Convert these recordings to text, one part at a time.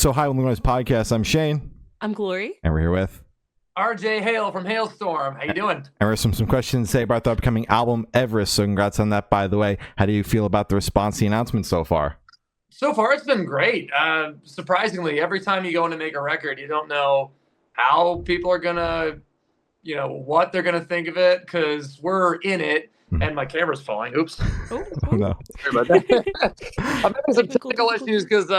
So hi, Only Noise Podcast. I'm Shane. I'm Glory. And we're here with Arejay Hale from Halestorm. How you doing? And we have some questions to say about the upcoming album, Everest. So congrats on that, by the way. How do you feel about the response to the announcement so far? So far, it's been great. Surprisingly, every time you go in to make a record, you don't know how people are going to, what they're going to think of it, because we're in it. And my camera's falling. Oops. Oh, no. Sorry about that. I'm having some technical issues because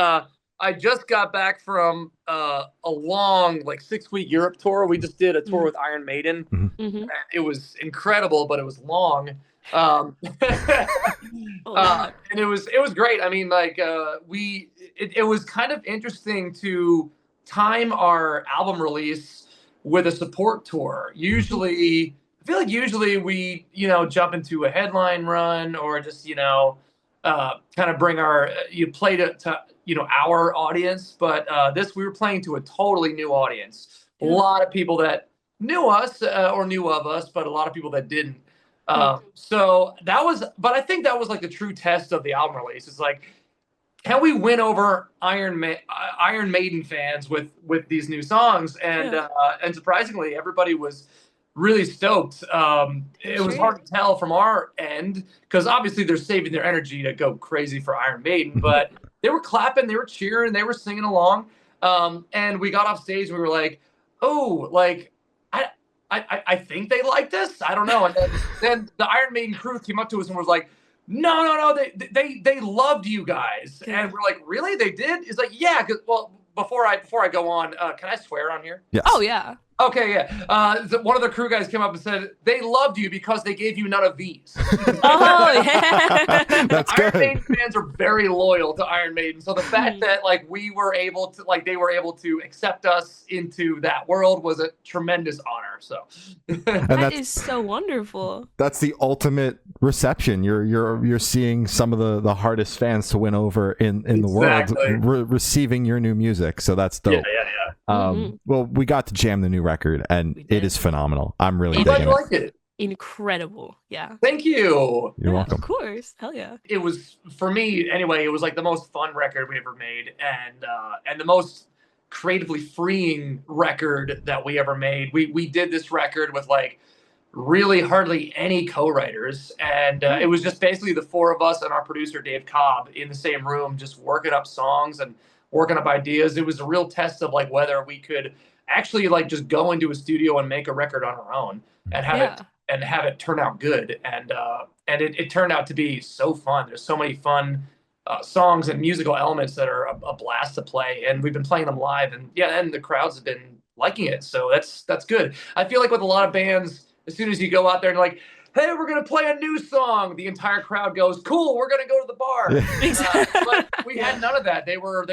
I just got back from a long, 6-week Europe tour. We just did a tour with Iron Maiden. And it was incredible, but it was long. And it was great. I mean, it was kind of interesting to time our album release with a support tour. I feel like usually we, jump into a headline run or just, kind of bring you play to our audience. But we were playing to a totally new audience. A lot of people that knew us or knew of us, but a lot of people that didn't. So but I think that was like the true test of the album release. It's like, can we win over Iron Maiden fans with these new songs? And surprisingly, everybody was really stoked. It was hard to tell from our end because obviously they're saving their energy to go crazy for Iron Maiden, but they were clapping, they were cheering, they were singing along. And we got off stage and we were like, oh, I think they like this. I don't know. And then the Iron Maiden crew came up to us and was like, no, they loved you guys. And we're like, really? They did? It's like, yeah. Well, before I go on, can I swear on here? Yes. Oh yeah. Okay, yeah. One of the crew guys came up and said they loved you because they gave you none of these. Oh yeah. That's good. Iron Maiden fans are very loyal to Iron Maiden, so the fact that we were able to they were able to accept us into that world was a tremendous honor. So that is so wonderful. That's the ultimate reception. You're seeing some of the hardest fans to win over in the world receiving your new music. So that's dope. Yeah. Well, we got to jam the new record, and it is phenomenal. I'm really glad digging you liked it. Incredible. Yeah. Thank you. You're welcome. Of course. Hell yeah. It was, for me anyway, it was like the most fun record we ever made, and the most creatively freeing record that we ever made. We did this record with really hardly any co-writers, and it was just basically the four of us and our producer Dave Cobb in the same room just working up songs and working up ideas. It was a real test of whether we could actually just go into a studio and make a record on our own and have it turn out good. And it turned out to be so fun. There's so many fun songs and musical elements that are a blast to play, and we've been playing them live, and the crowds have been liking it. So that's good. I feel like with a lot of bands, as soon as you go out there and hey, we're going to play a new song, the entire crowd goes, cool, we're going to go to the bar. But we had none of that. They were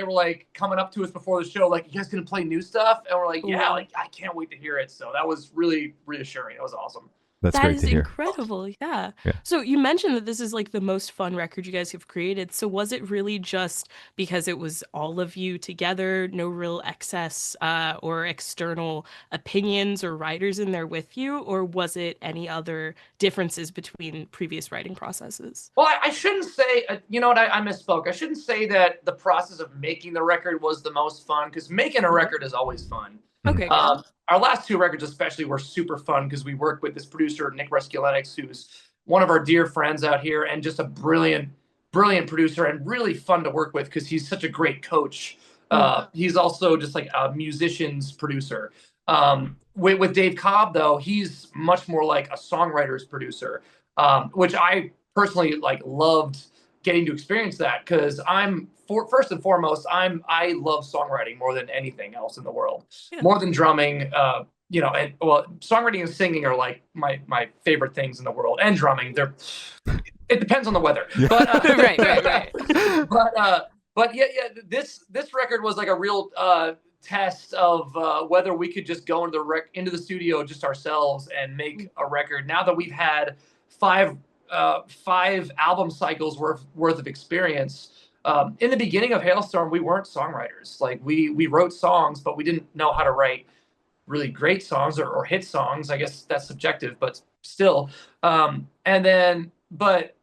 coming up to us before the show, you guys going to play new stuff? And we're like, yeah, I can't wait to hear it. So that was really reassuring. It was awesome. That's great to hear. Incredible. Yeah. So you mentioned that this is the most fun record you guys have created. So was it really just because it was all of you together, no real excess or external opinions or writers in there with you? Or was it any other differences between previous writing processes? Well, I shouldn't say, I misspoke. I shouldn't say that the process of making the record was the most fun, because making a record is always fun. Okay. Our last two records especially were super fun because we worked with this producer, Nick Resculenix, who's one of our dear friends out here and just a brilliant producer and really fun to work with because he's such a great coach. He's also just a musician's producer. With Dave Cobb, though, he's much more like a songwriter's producer, which I personally loved getting to experience that because first and foremost, I love songwriting more than anything else in the world, more than drumming. Songwriting and singing are my favorite things in the world, and drumming. It depends on the weather, but right. But this record was a real test of whether we could just go into the studio just ourselves and make a record. Now that we've had five album cycles worth of experience. In the beginning of Halestorm, we weren't songwriters. We wrote songs, but we didn't know how to write really great songs or hit songs. I guess that's subjective, but still. But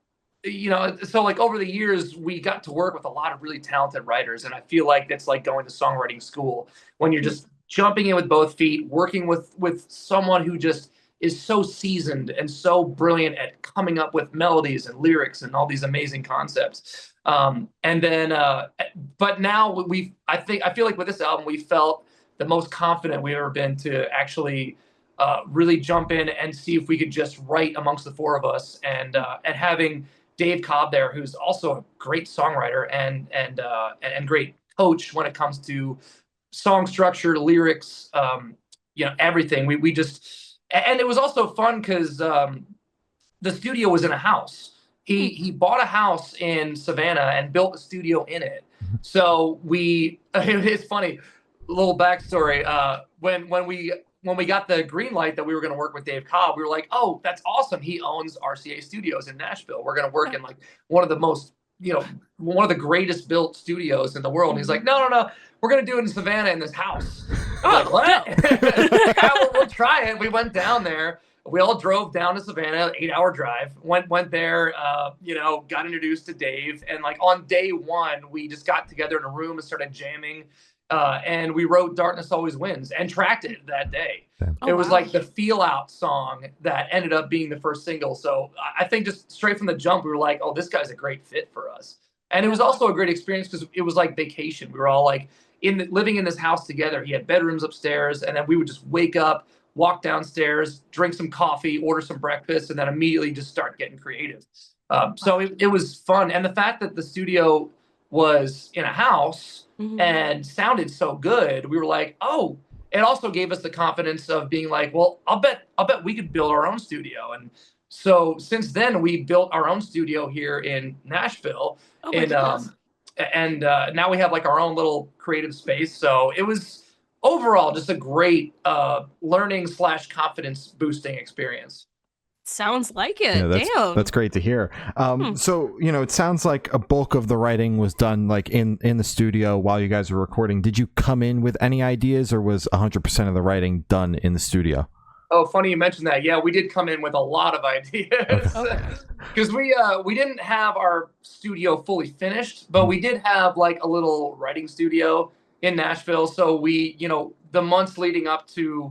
so like over the years, we got to work with a lot of really talented writers. And I feel like that's like going to songwriting school when you're just jumping in with both feet, working with someone who just is so seasoned and so brilliant at coming up with melodies and lyrics and all these amazing concepts. And then, but now I feel like with this album, we felt the most confident we've ever been to actually really jump in and see if we could just write amongst the four of us, and having Dave Cobb there, who's also a great songwriter and great coach when it comes to song structure, lyrics, everything. We just, and it was also fun because the studio was in a house. He bought a house in Savannah and built a studio in it. So it's funny, little backstory. When we got the green light that we were going to work with Dave Cobb, we were like, oh, that's awesome. He owns RCA Studios in Nashville. We're going to work in like one of the greatest built studios in the world. And he's like, no, we're going to do it in Savannah in this house. I'm like, what? Yeah, we'll try it. We went down there. We all drove down to Savannah, 8-hour drive, went there, got introduced to Dave. And like on day one, we just got together in a room and started jamming. And we wrote Darkness Always Wins and tracked it that day. It was like the feel out song that ended up being the first single. So I think just straight from the jump, we were like, oh, this guy's a great fit for us. And it was also a great experience because it was like vacation. We were all like living in this house together. He had bedrooms upstairs, and then we would just wake up, walk downstairs, drink some coffee, order some breakfast, and then immediately just start getting creative. So it was fun. And the fact that the studio was in a house and sounded so good, we were like, oh, it also gave us the confidence of being like, well, I'll bet we could build our own studio. And so since then, we built our own studio here in Nashville. And now we have like our own little creative space. So it was overall just a great learning / confidence boosting experience. Sounds like it. Yeah, Damn. That's great to hear. So, it sounds like a bulk of the writing was done like in the studio while you guys were recording. Did you come in with any ideas, or was 100% of the writing done in the studio? Oh, funny you mentioned that. Yeah, we did come in with a lot of ideas because we didn't have our studio fully finished, but we did have like a little writing studio in Nashville. So we, the months leading up to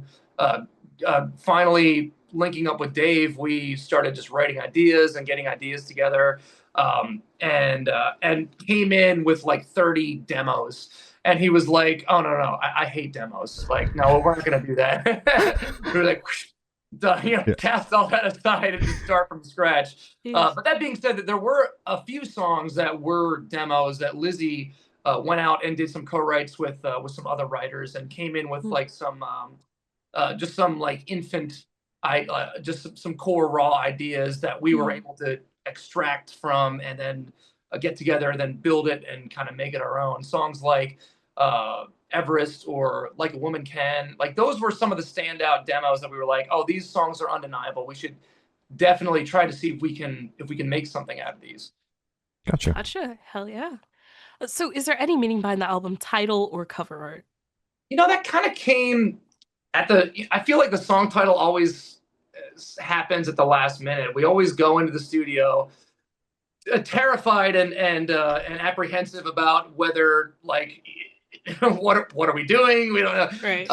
finally linking up with Dave, we started just writing ideas and getting ideas together, and came in with like 30 demos. And he was like, oh, no, I hate demos. Like, no, we're not going to do that. We were like, cast all that aside and just start from scratch. But that being said, that there were a few songs that were demos that Lizzie went out and did some co-writes with some other writers and came in with like some just some like infant, just some core raw ideas that we were able to extract from and then get together and then build it and kind of make it our own. Songs like Everest or Like a Woman Can, like those were some of the standout demos that we were like, oh, these songs are undeniable. We should definitely try to see if we can make something out of these. Gotcha. Hell yeah. So is there any meaning behind the album title or cover art? That kind of came I feel like the song title always happens at the last minute. We always go into the studio terrified and apprehensive about whether like what are we doing? We don't know. Right.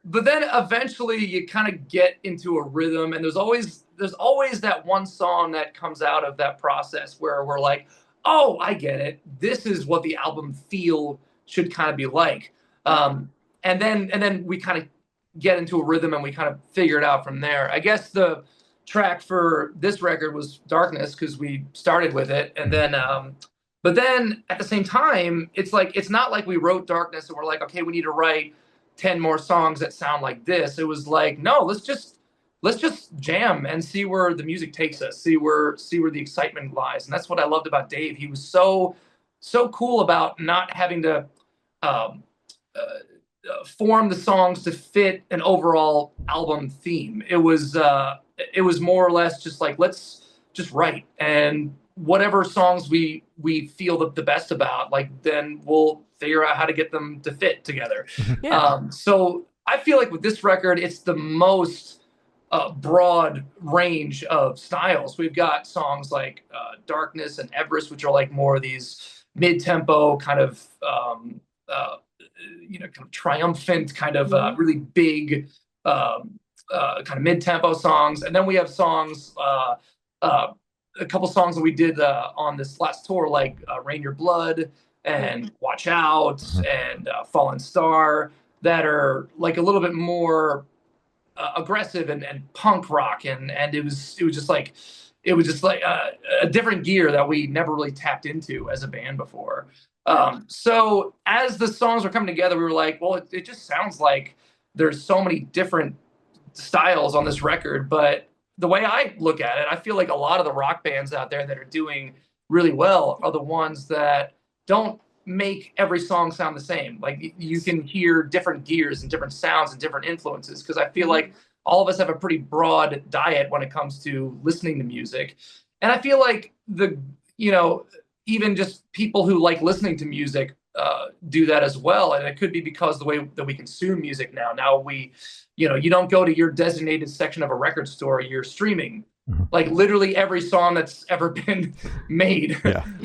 But then eventually you kind of get into a rhythm, and there's always that one song that comes out of that process where we're like, oh, I get it. This is what the album feel should kind of be like. And then we kind of get into a rhythm and we kind of figure it out from there. I guess the track for this record was Darkness because we started with it, and then but then at the same time, it's like it's not like we wrote Darkness and we're like, okay, we need to write 10 more songs that sound like this. It was like, no, let's just jam and see where the music takes us, see where the excitement lies. And that's what I loved about Dave. He was so cool about not having to form the songs to fit an overall album theme. It was more or less just like, let's just write, and whatever songs we feel the best about, like then we'll figure out how to get them to fit together. So I feel like with this record, it's the most broad range of styles. We've got songs like Darkness and Everest, which are like more of these mid-tempo kind of kind of triumphant, kind of really big kind of mid-tempo songs. And then we have songs, a couple songs that we did on this last tour, like Rain Your Blood and Watch Out and Fallen Star, that are like a little bit more aggressive and punk rock, and it was just like a different gear that we never really tapped into as a band before. So as the songs were coming together, we were like, well, it just sounds like there's so many different styles on this record. But the way I look at it, I feel like a lot of the rock bands out there that are doing really well are the ones that don't make every song sound the same. Like you can hear different gears and different sounds and different influences, because I feel like all of us have a pretty broad diet when it comes to listening to music. And I feel like even just people who like listening to music do that as well. And it could be because the way that we consume music now you don't go to your designated section of a record store, you're streaming like literally every song that's ever been made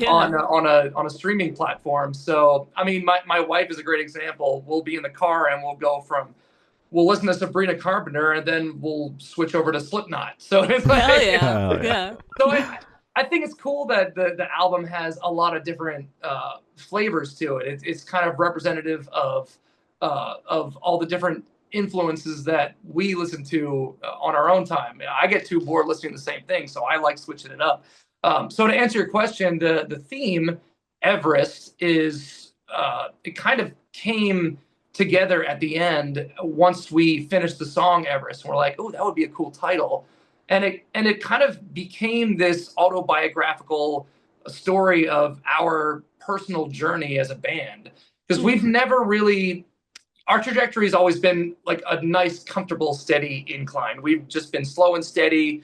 on a streaming platform. So I mean, my wife is a great example. We'll be in the car and we'll listen to Sabrina Carpenter, and then we'll switch over to Slipknot. So it's like, So I think it's cool that the album has a lot of different flavors to it. It's kind of representative of all the different influences that we listen to on our own time. I get too bored listening to the same thing, so I like switching it up. So to answer your question, the theme Everest is it kind of came together at the end once we finished the song Everest, and we're like, oh, that would be a cool title. And it kind of became this autobiographical story of our personal journey as a band, because we've never really, our trajectory has always been like a nice, comfortable, steady incline. We've just been slow and steady,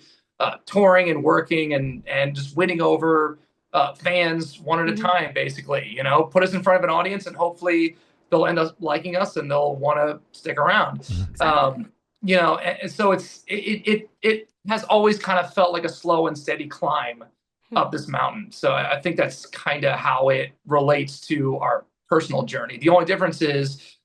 touring and working and just winning over fans one at a time, basically. Put us in front of an audience and hopefully they'll end up liking us and they'll want to stick around. And so it has always kind of felt like a slow and steady climb up this mountain. So I think that's kind of how it relates to our personal journey. The only difference is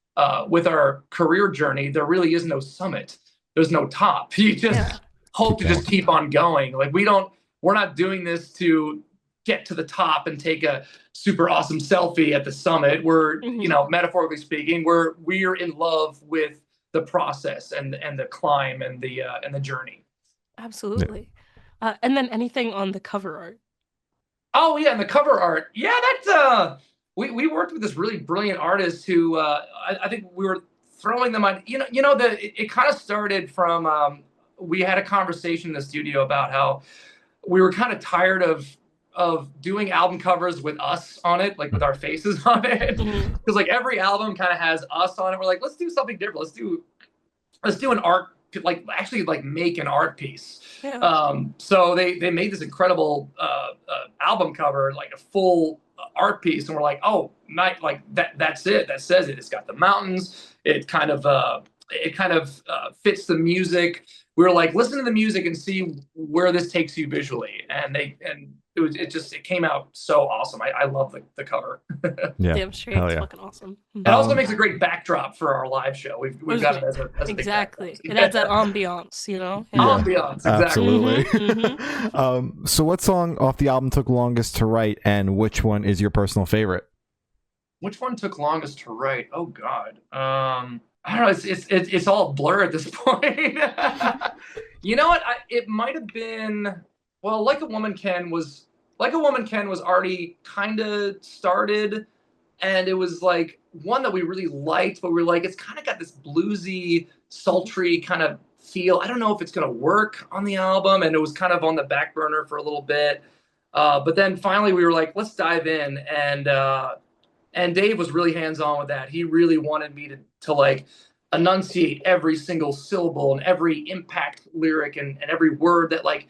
with our career journey, there really is no summit. There's no top. You just hope to just keep on going. Like we're not doing this to get to the top and take a super awesome selfie at the summit. We're, metaphorically speaking, we're in love with the process and the climb and the journey. Absolutely. And then anything on the cover art? Oh yeah, and the cover art. Yeah, that's we worked with this really brilliant artist who I think we were throwing them on. It kind of started from we had a conversation in the studio about how we were kind of tired of doing album covers with us on it, like with our faces on it, because like every album kind of has us on it. We're like, let's do something different. Let's do an art, like actually like make an art piece. So they made this incredible album cover, like a full art piece, and we're like, oh, like that's it. That says it. It's got the mountains. It kind of fits the music. We were like, listen to the music and see where this takes you visually, and it came out so awesome. I love the cover. Damn straight, it's fucking awesome. It also makes a great backdrop for our live show. We've got it as a exactly. It adds that ambiance, Ambiance, exactly. Absolutely. So, what song off the album took longest to write, and which one is your personal favorite? Which one took longest to write? Oh God. I don't know. It's all a blur at this point. You know what? It might have been. Well, Like a Woman Can was already kind of started, and it was like one that we really liked, but we were like, it's kind of got this bluesy, sultry kind of feel. I don't know if it's gonna work on the album, and it was kind of on the back burner for a little bit. But then finally we were like, let's dive in, and Dave was really hands-on with that. He really wanted me to like enunciate every single syllable and every impact lyric and every word that like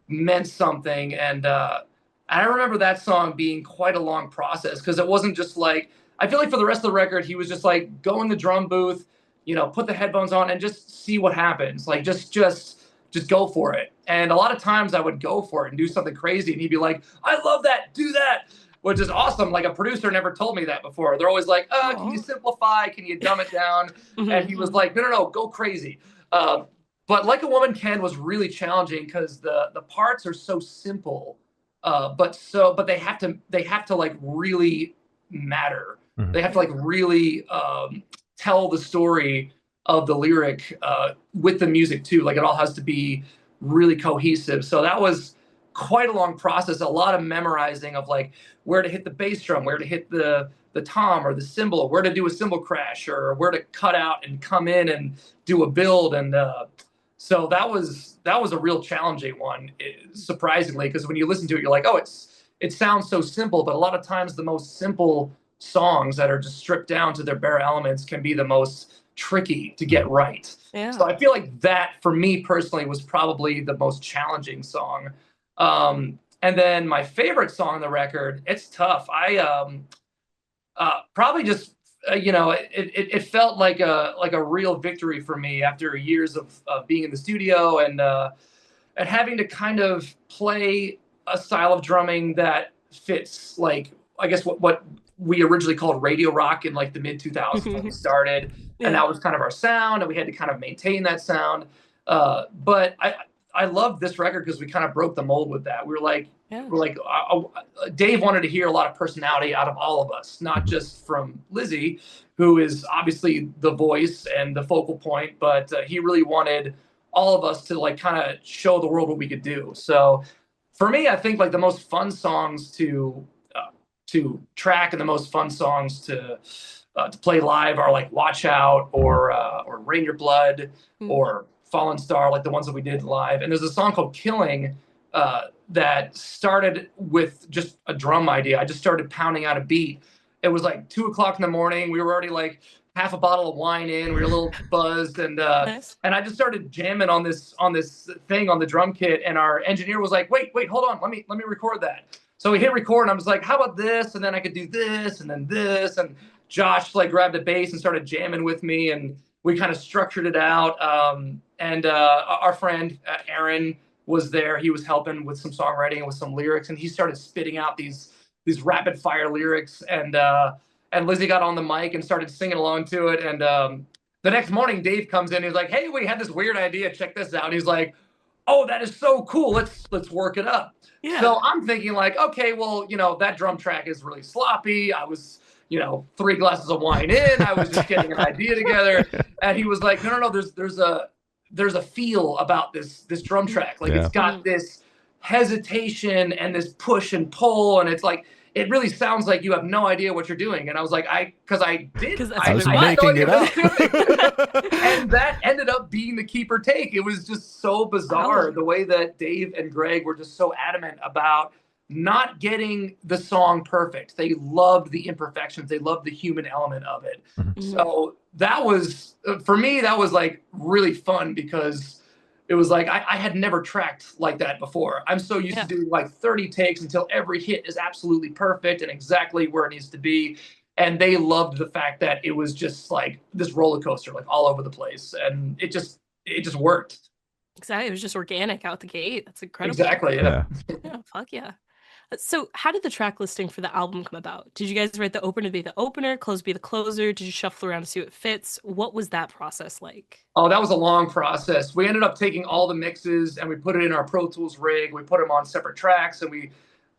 meant something. And I remember that song being quite a long process, because it wasn't just like, I feel like for the rest of the record, he was just like, go in the drum booth, put the headphones on and just see what happens. Like just just go for it. And a lot of times I would go for it and do something crazy, and he'd be like, I love that, do that, which is awesome. Like, a producer never told me that before. They're always like, can you simplify? Can you dumb it down? And he was like, no, go crazy. But Like a Woman Can was really challenging because the parts are so simple, but they have to like really matter. Mm-hmm. They have to like really tell the story of the lyric with the music too. Like, it all has to be really cohesive. So that was quite a long process, a lot of memorizing of like where to hit the bass drum, where to hit the tom or the cymbal, where to do a cymbal crash, or where to cut out and come in and do a build. And so that was a real challenging one, surprisingly, because when you listen to it, you're like, oh, it sounds so simple, but a lot of times the most simple songs that are just stripped down to their bare elements can be the most tricky to get right. Yeah. So I feel like that, for me personally, was probably the most challenging song. And then my favorite song on the record, it's tough. I probably just it felt like a real victory for me after years of being in the studio and having to kind of play a style of drumming that fits, like, I guess what we originally called radio rock in like the mid 2000s when we started. Yeah. And that was kind of our sound, and we had to kind of maintain that sound. But I loved this record because we kind of broke the mold with that. We're like, Dave wanted to hear a lot of personality out of all of us, not just from Lizzie, who is obviously the voice and the focal point, but he really wanted all of us to like kind of show the world what we could do. So for me, I think like the most fun songs to track and the most fun songs to play live are like Watch Out or Rain Your Blood or Fallen Star, like the ones that we did live. And there's a song called Killing that started with just a drum idea. I just started pounding out a beat. It was like 2:00 in the morning. We were already like half a bottle of wine in. We were a little buzzed, and nice. And I just started jamming on this thing on the drum kit. And our engineer was like, "Wait, hold on, let me record that." So we hit record, and I was like, "How about this?" And then I could do this, and then this. And Josh like grabbed a bass and started jamming with me, and we kind of structured it out. And our friend Aaron was there. He was helping with some songwriting and with some lyrics, and he started spitting out these rapid fire lyrics. And Lizzie got on the mic and started singing along to it. And the next morning, Dave comes in. He's like, "Hey, we had this weird idea. Check this out." And he's like, "Oh, that is so cool. Let's work it up." Yeah. So I'm thinking like, okay, well, that drum track is really sloppy. I was, 3 glasses of wine in. I was just getting an idea together. And he was like, no, there's a feel about this drum track. Like, it's got this hesitation and this push and pull, and it's like, it really sounds like you have no idea what you're doing. And I was like, I was making it up. And that ended up being the keeper take. It was just so bizarre the way that Dave and Greg were just so adamant about not getting the song perfect. They loved the imperfections. They loved the human element of it. Mm-hmm. So that was, for me, that was like really fun because it was like I had never tracked like that before. I'm so used to doing like 30 takes until every hit is absolutely perfect and exactly where it needs to be. And they loved the fact that it was just like this roller coaster, like all over the place. And it just worked. Exactly. It was just organic out the gate. That's incredible. Exactly. Yeah. Yeah. Fuck yeah. So how did the track listing for the album come about? Did you guys write the opener be the opener, close be the closer? Did you shuffle around to see what fits? What was that process like? Oh, that was a long process. We ended up taking all the mixes and we put it in our Pro Tools rig. We put them on separate tracks, and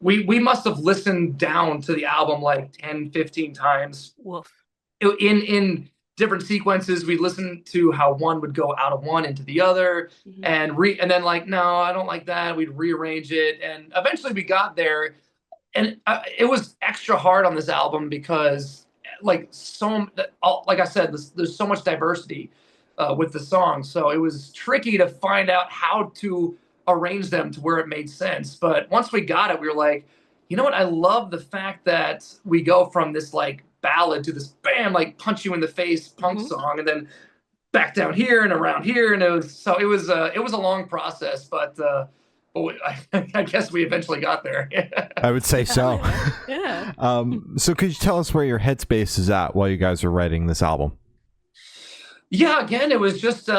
we must have listened down to the album like 10, 15 times. Woof. In different sequences, we listened to how one would go out of one into the other, and then like, no, I don't like that. We'd rearrange it, and eventually we got there. And it was extra hard on this album because, like I said, there's so much diversity with the songs, so it was tricky to find out how to arrange them to where it made sense. But once we got it, we were like, you know what? I love the fact that we go from this like ballad to this bam, like punch you in the face punk song, and then back down here and around here, and it was a long process, but I guess we eventually got there. I would say so. Yeah. So could you tell us where your headspace is at while you guys are writing this album? Yeah, again, it was just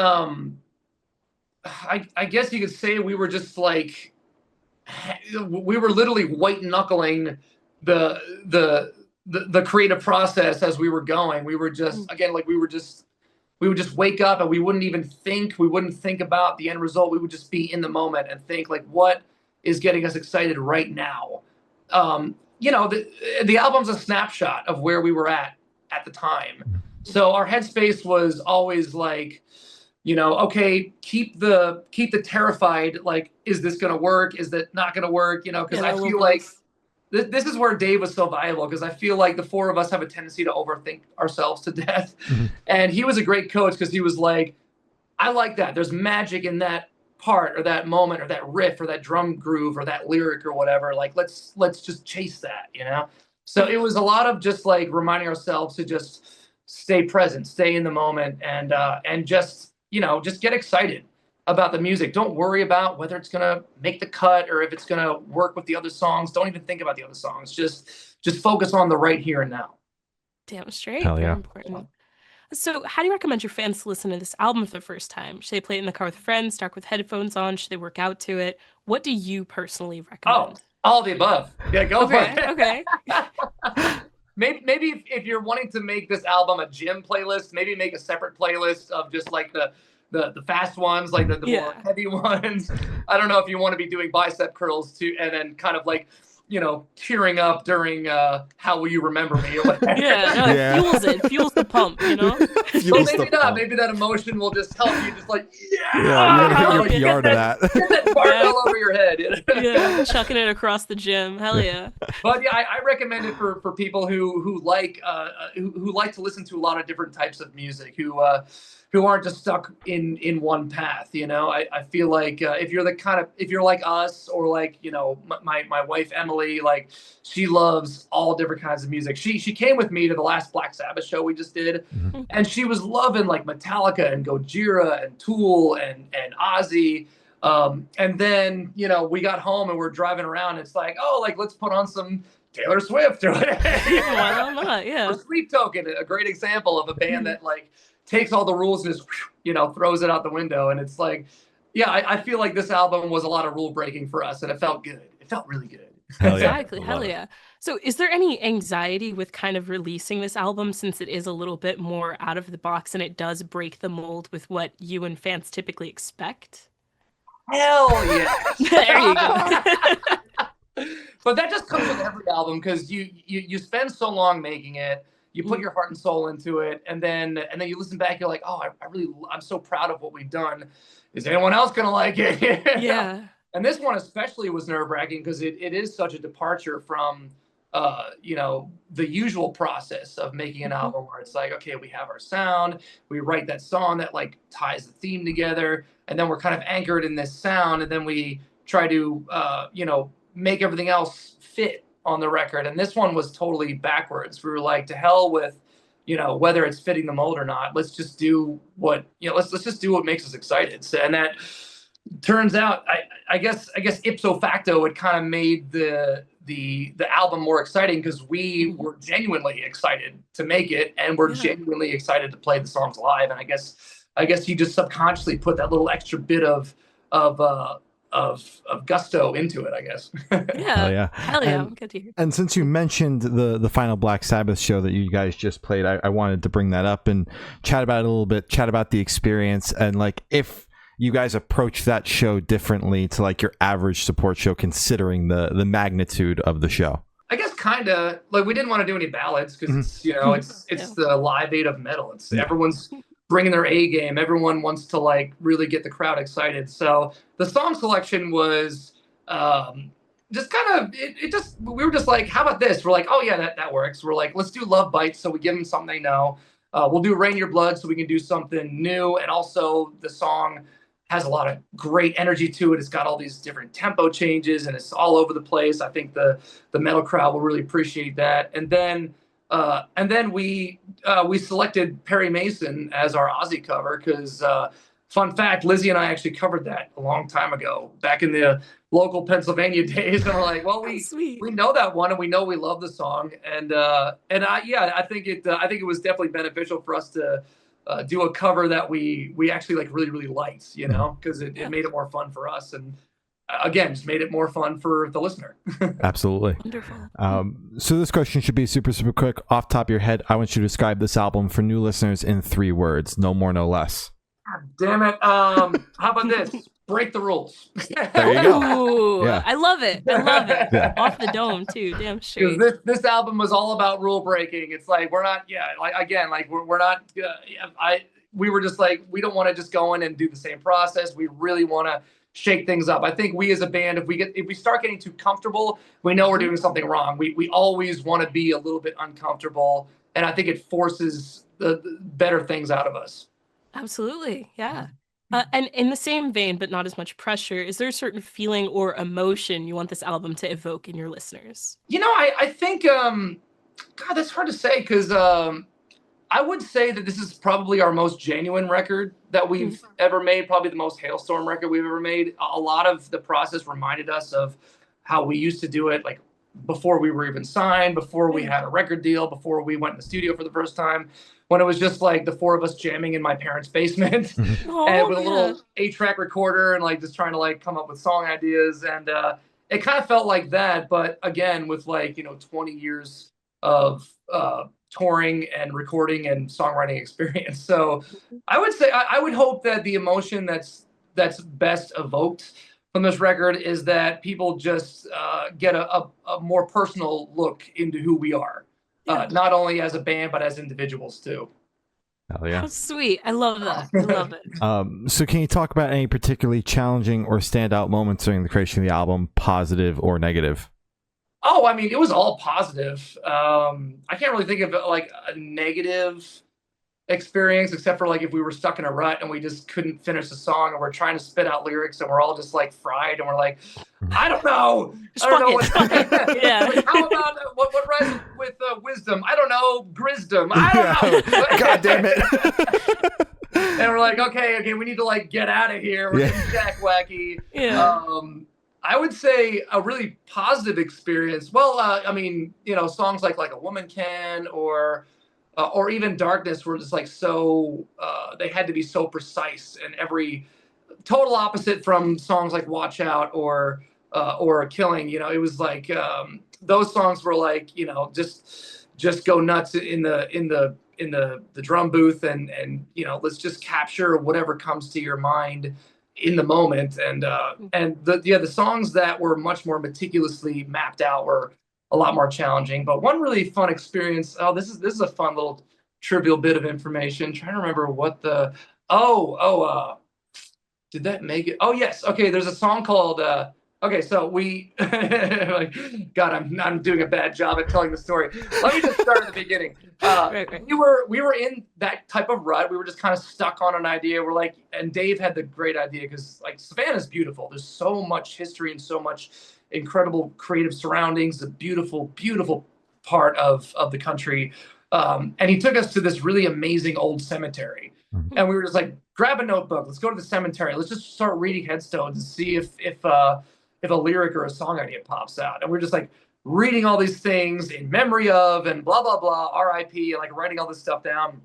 I guess you could say we were just like, we were literally white knuckling the the creative process as we were going. We were just, again, like we would just wake up and we wouldn't think about the end result. We would just be in the moment and think like, what is getting us excited right now? The album's a snapshot of where we were at the time. So our headspace was always like, okay, keep the terrified, like, is this going to work? Is that not going to work? Because I feel like this is where Dave was so valuable, because I feel like the four of us have a tendency to overthink ourselves to death. And he was a great coach, because he was like, I like that. There's magic in that part or that moment or that riff or that drum groove or that lyric or whatever. Like, let's just chase that, So it was a lot of just like reminding ourselves to just stay present, stay in the moment, and just get excited about the music. Don't worry about whether it's gonna make the cut or if it's gonna work with the other songs. Don't even think about the other songs. Just focus on the right here and now. Damn straight. Hell yeah. Very important. So how do you recommend your fans to listen to this album for the first time? Should they play it in the car with friends, dark with headphones on? Should they work out to it? What do you personally recommend? All the above. Yeah, go for it. Okay. Maybe if you're wanting to make this album a gym playlist, maybe make a separate playlist of just like the fast ones, like the more heavy ones. I don't know if you want to be doing bicep curls too, and then kind of like, tearing up during How Will You Remember Me? Or whatever. It fuels the pump, Well, maybe not. Maybe that emotion will just help you, just like, you're gonna hit your PR to that. Get that barbell over your head. Yeah, chucking it across the gym. Hell yeah. But yeah, I recommend it for people who like to listen to a lot of different types of music, who aren't just stuck in one path. I feel like if you're like us, or like, my wife Emily, like, she loves all different kinds of music. She came with me to the last Black Sabbath show we just did, and she was loving like Metallica and Gojira and Tool and Ozzy. And then, we got home and we're driving around. It's like, oh, like, let's put on some Taylor Swift or whatever. Why not? Yeah. Or Sleep Token, a great example of a band that like takes all the rules and just, throws it out the window. And it's like, yeah, I feel like this album was a lot of rule breaking for us, and it felt good. It felt really good. Exactly. Hell yeah. So is there any anxiety with kind of releasing this album, since it is a little bit more out of the box and it does break the mold with what you and fans typically expect? Hell yeah. There you go. But that just comes with every album, because you spend so long making it, you put your heart and soul into it, and then you listen back, you're like, oh, I'm so proud of what we've done. Is anyone else gonna like it? Yeah. And this one especially was nerve-wracking, because it is such a departure from the usual process of making an album, where it's like, okay, we have our sound, we write that song that like ties the theme together, and then we're kind of anchored in this sound, and then we try to make everything else fit on the record. And this one was totally backwards. We were like, to hell with whether it's fitting the mold or not. Let's just do what let's just do what makes us excited. So, and that turns out, I guess ipso facto, it kind of made the album more exciting, because we were genuinely excited to make it, and we're genuinely excited to play the songs live. And I guess you just subconsciously put that little extra bit of gusto into it, I guess. Yeah. Hell yeah. Good to hear. And since you mentioned the final Black Sabbath show that you guys just played, I wanted to bring that up and chat about it a little bit, chat about the experience, and like if you guys approach that show differently to like your average support show, considering the magnitude of the show. I guess kind of like, we didn't want to do any ballads, because it's the Live Aid of metal. It's everyone's bringing their A game. Everyone wants to like really get the crowd excited. So the song selection was just kind of, we were just like, how about this? We're like, oh yeah, that works. We're like, let's do Love Bites, so we give them something they know. We'll do Rain Your Blood, so we can do something new. And also the song has a lot of great energy to it. It's got all these different tempo changes, and it's all over the place. I think the metal crowd will really appreciate that. And then we selected Perry Mason as our Ozzy cover, because fun fact, Lizzie and I actually covered that a long time ago, back in the local Pennsylvania days. And we're like, well, we know that one, and we know we love the song. I think it was definitely beneficial for us to do a cover that we actually like really liked, you know, because it made it more fun for us, and again, just made it more fun for the listener. Absolutely. Wonderful. So this question should be super quick. Off the top of your head, I want you to describe this album for new listeners in 3 words, no more, no less. God damn it. How about this? Break the rules. There you go. Ooh, Yeah. I love it. Yeah. Off the dome too. Damn straight. This album was all about rule breaking. It's like we're not, we're not. We were just like, we don't want to just go in and do the same process. We really want to shake things up. I think we as a band, if we start getting too comfortable, we know we're doing something wrong. We always want to be a little bit uncomfortable, and I think it forces the better things out of us. Absolutely, yeah. And in the same vein, but not as much pressure, is there a certain feeling or emotion you want this album to evoke in your listeners? You know, I think, God, that's hard to say, because I would say that this is probably our most genuine record that we've ever made, probably the most Halestorm record we've ever made. A lot of the process reminded us of how we used to do it, like before we were even signed, before we had a record deal, before we went in the studio for the first time, when it was just like the 4 of us jamming in my parents' basement and with a little 8-track recorder and like just trying to like come up with song ideas. And it kind of felt like that, but again, with like, 20 years of touring and recording and songwriting experience. So I would say, I would hope that the emotion that's best evoked from this record is that people just get a more personal look into who we are. Not only as a band, but as individuals too. Oh yeah. How sweet. I love that. I love it. So can you talk about any particularly challenging or standout moments during the creation of the album, positive or negative? Oh, I mean, it was all positive. I can't really think of like a negative experience, except for like if we were stuck in a rut and we just couldn't finish the song and we're trying to spit out lyrics and we're all just like fried and we're like, I don't know. I don't know what, yeah. Like, how about what rhymes with wisdom? I don't know. Grisdom. I don't know. God damn it. And we're like, okay, we need to like get out of here. We're getting jack wacky. Yeah. I would say a really positive experience. Well, I mean, songs like A Woman Can or even Darkness were just like so, they had to be so precise, and every total opposite from songs like Watch Out or Killing. It was like those songs were like, just go nuts in the drum booth and let's just capture whatever comes to your mind in the moment. And the songs that were much more meticulously mapped out were a lot more challenging. But one really fun experience. Oh, this is a fun little trivial bit of information. Trying to remember what the did that make it? Oh yes. Okay, there's a song called okay, so we like, God, I'm doing a bad job at telling the story. Let me just start at the beginning. Right. We were in that type of rut. We were just kind of stuck on an idea. We're like, and Dave had the great idea because like Savannah's beautiful. There's so much history and so much incredible creative surroundings, a beautiful part of the country. And he took us to this really amazing old cemetery. And we were just like, grab a notebook, let's go to the cemetery, let's just start reading headstones and see if a lyric or a song idea pops out. And we're just like reading all these things in memory of and blah blah blah, RIP, and like writing all this stuff down.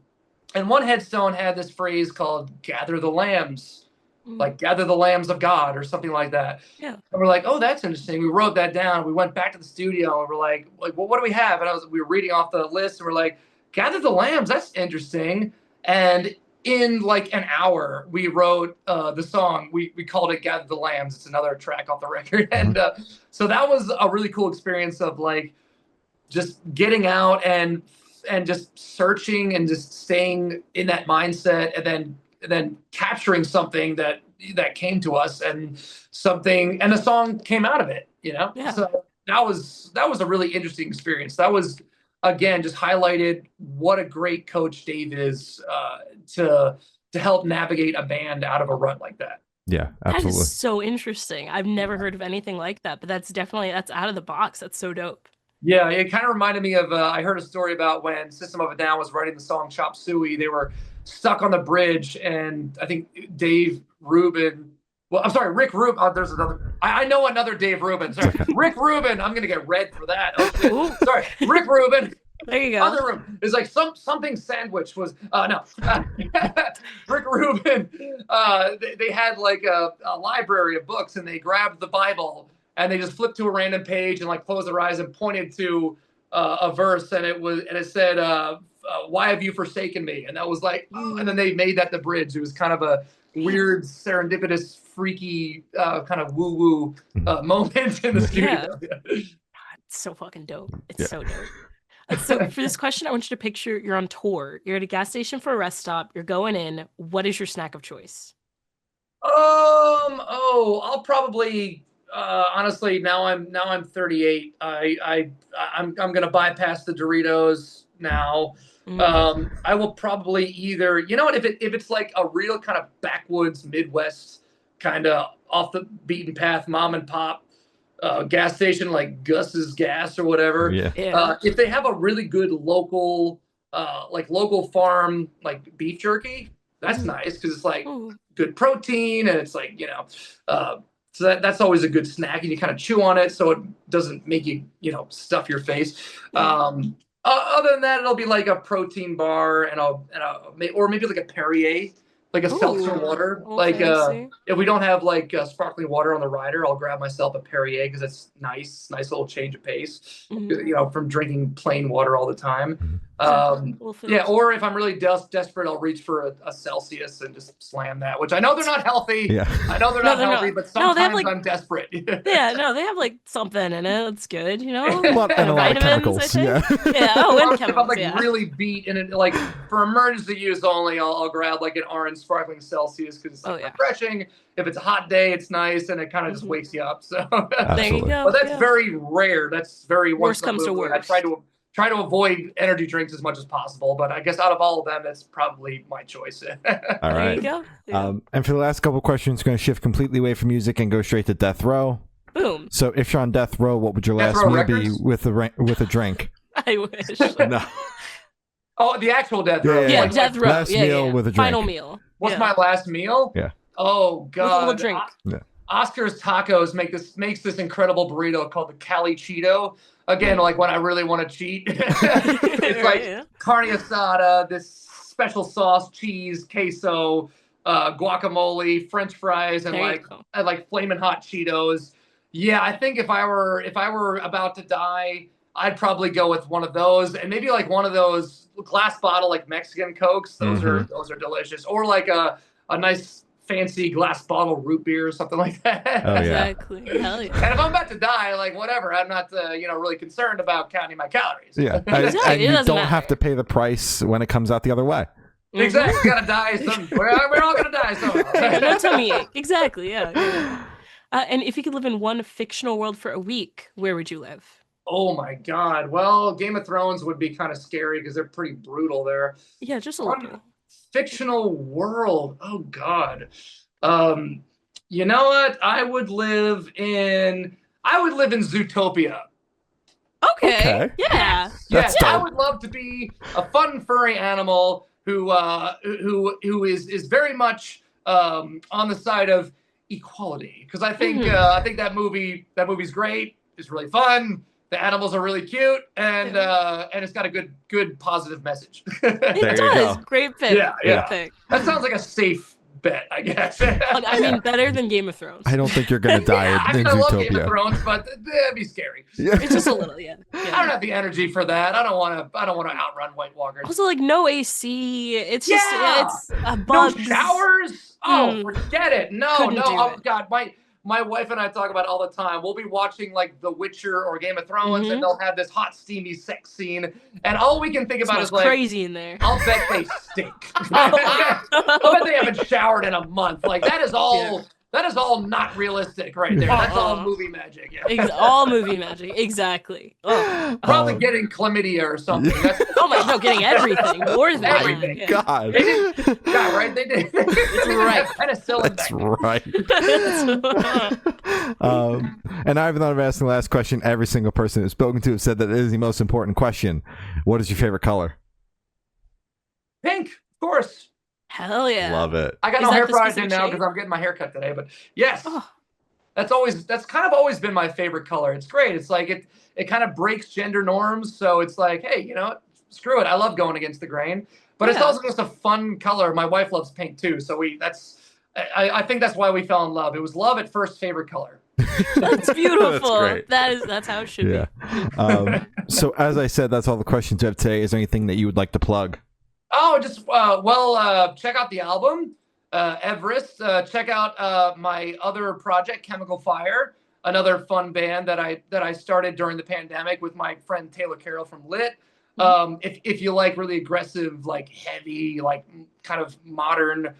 And one headstone had this phrase called "Gather the Lambs." Like gather the lambs of God or something like that. Yeah. And we're like, oh, that's interesting. We wrote that down. We went back to the studio and we're like, well, what do we have? And we were reading off the list and we're like, gather the lambs. That's interesting. And in like an hour, we wrote the song. We called it "Gather the Lambs." It's another track off the record. And so that was a really cool experience of like just getting out and just searching and just staying in that mindset, and then capturing something that came to us, and a song came out of it, Yeah. So that was a really interesting experience. That was, again, just highlighted what a great coach Dave is to help navigate a band out of a rut like that. Yeah, absolutely. That is so interesting. I've never heard of anything like that, but that's out of the box. That's so dope. Yeah, it kind of reminded me of, I heard a story about when System of a Down was writing the song Chop Suey. They were stuck on the bridge, and I think Rick Rubin. There's another. I know another Dave Rubin. Sorry, Rick Rubin. I'm gonna get red for that. Oh, sorry, Rick Rubin There you go. Other room is like something sandwich was no Rick Rubin. They had like a library of books, and they grabbed the Bible and they just flipped to a random page and like closed their eyes and pointed to a verse, and it said, "Why have you forsaken me?" And that was like, oh, and then they made that the bridge. It was kind of a weird, serendipitous, freaky kind of woo moment in the studio. Yeah. It's so fucking dope. It's so dope. So for this question, I want you to picture you're on tour. You're at a gas station for a rest stop. You're going in. What is your snack of choice? I'll probably honestly now I'm 38. I'm gonna bypass the Doritos now. I will probably either, you know what, if it's like a real kind of backwoods Midwest kind of off the beaten path mom and pop gas station like Gus's Gas or whatever. If they have a really good local farm like beef jerky, that's nice because it's like good protein and it's like, so that's always a good snack, and you kind of chew on it so it doesn't make you stuff your face. Other than that, it'll be like a protein bar or maybe like a Perrier, like a seltzer water. Like if we don't have like sparkling water on the rider, I'll grab myself a Perrier because it's nice little change of pace. From drinking plain water all the time. Or if I'm really desperate, I'll reach for a Celsius and just slam that. Which I know they're not healthy. I know they're not healthy, but sometimes I'm desperate. They have like something in it. It's good, and a lot of chemicals. And chemicals. If I'm like really beat, and it, like for emergency use only, I'll grab like an orange sparkling Celsius because it's refreshing. If it's a hot day, it's nice, and it kind of just wakes you up. So there you go. But that's very rare. That's very worst comes to worst. I try to avoid energy drinks as much as possible, but I guess out of all of them, that's probably my choice. All right. There you go. And for the last couple of questions, going to shift completely away from music and go straight to death row. Boom. So if you're on death row, what would your last meal be with a drink? I wish. No. Oh, the actual death row. Yeah, death row. Last meal with a drink. Final meal. What's my last meal? Yeah. Oh God. With a little drink. Oscar's Tacos makes this incredible burrito called the Cali Cheeto. Again, like when I really want to cheat. It's like carne asada, this special sauce, cheese, queso, guacamole, French fries, and like flaming hot Cheetos. Yeah, I think if I were about to die, I'd probably go with one of those, and maybe like one of those glass bottle like Mexican Cokes. Those are delicious, or like a nice fancy glass bottle root beer or something like that. Oh, yeah. Exactly. Hell yeah. And if I'm about to die, like whatever, I'm not really concerned about counting my calories. Yeah, and you don't have to pay the price when it comes out the other way. Exactly. You gotta die. We're all gonna die somehow. No tummy ache. Exactly. Yeah. And if you could live in one fictional world for a week, where would you live? Oh my God. Well, Game of Thrones would be kind of scary because they're pretty brutal there. Yeah, just a little. Fictional world. Oh God. You know what? I would live in Zootopia. Okay. Yeah. Yes. I would love to be a fun furry animal who is very much on the side of equality, because I think that movie's great. It's really fun. The animals are really cute, and it's got a good positive message. It does. Great pick. Yeah. Pick. That sounds like a safe bet, I guess. I mean, better than Game of Thrones. I don't think you're gonna die in Zootopia. I love Game of Thrones, but that'd be scary. It's just a little, I don't have the energy for that. I don't want to outrun White Walkers. Also, like no AC. It's just it's a bug. No showers. Oh, forget it. No. Oh God, my wife and I talk about it all the time. We'll be watching like The Witcher or Game of Thrones, and they'll have this hot, steamy sex scene, and all we can think about is like crazy in there. I'll bet they stink. I'll bet they haven't showered in a month. Like that is all. Yeah. That is all not realistic right there. That's all movie magic. Yeah. All movie magic. Exactly. Probably getting chlamydia or something. Yeah. No, getting everything. More than everything. Yeah. God. They did, yeah, right? They did. That's right. Penicillin. That's right. And I've thought of asking the last question. Every single person who's spoken to has said that it is the most important question. What is your favorite color? Pink, of course. Hell yeah. Love it. I got no hair product in now because I'm getting my hair cut today, but yes. that's kind of always been my favorite color. It's great. It's like it kind of breaks gender norms. So it's like, hey, you know, screw it. I love going against the grain, but it's also just a fun color. My wife loves pink too. So I think that's why we fell in love. It was love at first, favorite color. That's beautiful. That's how it should be. So as I said, that's all the questions we have today. Is there anything that you would like to plug? Oh, just check out the album, Everest. Check out my other project, Chemical Fire, another fun band that I started during the pandemic with my friend Taylor Carroll from Lit. If you like really aggressive, like heavy, like kind of modern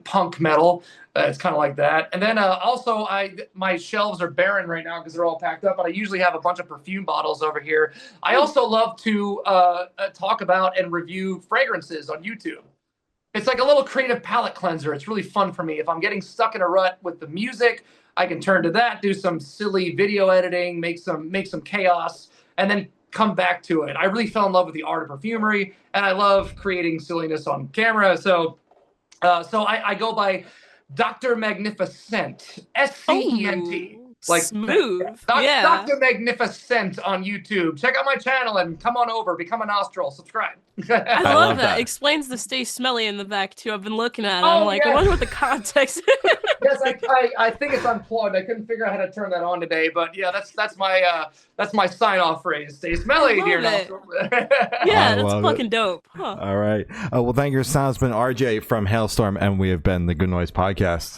punk metal, it's kind of like that. And then also my shelves are barren right now because they're all packed up, but I usually have a bunch of perfume bottles over here. I also love to talk about and review fragrances on YouTube. It's like a little creative palate cleanser. It's really fun for me. If I'm getting stuck in a rut with the music, I can turn to that, do some silly video editing, make some chaos, and then come back to it. I really fell in love with the art of perfumery, and I love creating silliness on camera. So I go by Dr. Magnificent, SCENT. Like smooth. Dr. Magnificent on YouTube. Check out my channel and come on over, become a nostril, subscribe. I love that. Explains the stay smelly in the back too. I've been looking at it. I'm like, I wonder what the context is. Yes, I think it's unplugged. I couldn't figure out how to turn that on today, but yeah, that's my sign off phrase. Stay smelly, dear nostril. Yeah, that's fucking dope. Huh. All right. Well, thank you, soundsman RJ from Halestorm, and we have been the Good Noise Podcast.